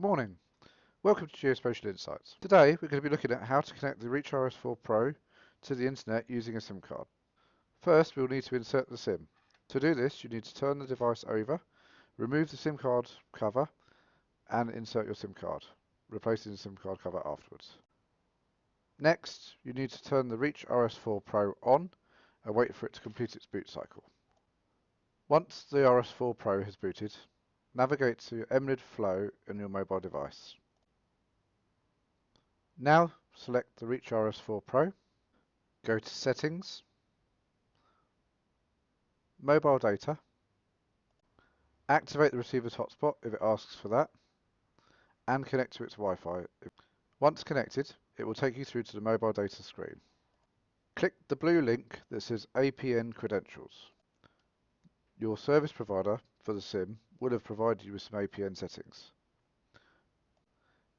Good morning. Welcome to Geospatial Insights. Today we're going to be looking at how to connect the Reach RS4 Pro to the internet using a SIM card. First, we'll need to insert the SIM. To do this, you need to turn the device over, remove the SIM card cover, and insert your SIM card, replacing the SIM card cover afterwards. Next, you need to turn the Reach RS4 Pro on and wait for it to complete its boot cycle. Once the RS4 Pro has booted, navigate to Emlid Flow on your mobile device. Now select the Reach RS4 Pro, go to Settings, Mobile Data, activate the receiver's hotspot if it asks for that, and connect to its Wi-Fi. Once connected, it will take you through to the mobile data screen. Click the blue link that says APN Credentials. Your service provider for the SIM would have provided you with some APN settings.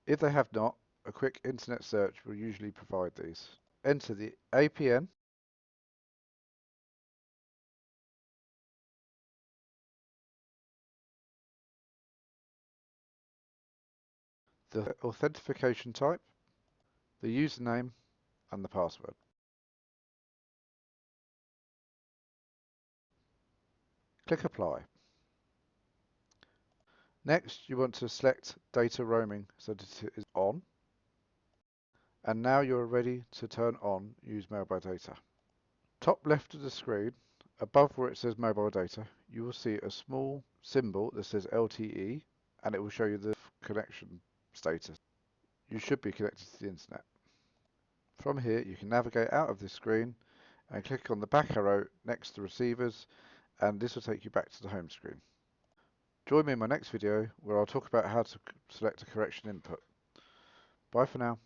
If they have not, a quick internet search will usually provide these. Enter the APN, the authentication type, the username, and the password. Click Apply. Next, you want to select data roaming so that it is on. And now you're ready to turn on Use Mobile Data. Top left of the screen, above where it says Mobile Data, you will see a small symbol that says LTE, and it will show you the connection status. You should be connected to the internet. From here, you can navigate out of this screen and click on the back arrow next to Receivers, and this will take you back to the home screen. Join me in my next video where I'll talk about how to select a correction input. Bye for now.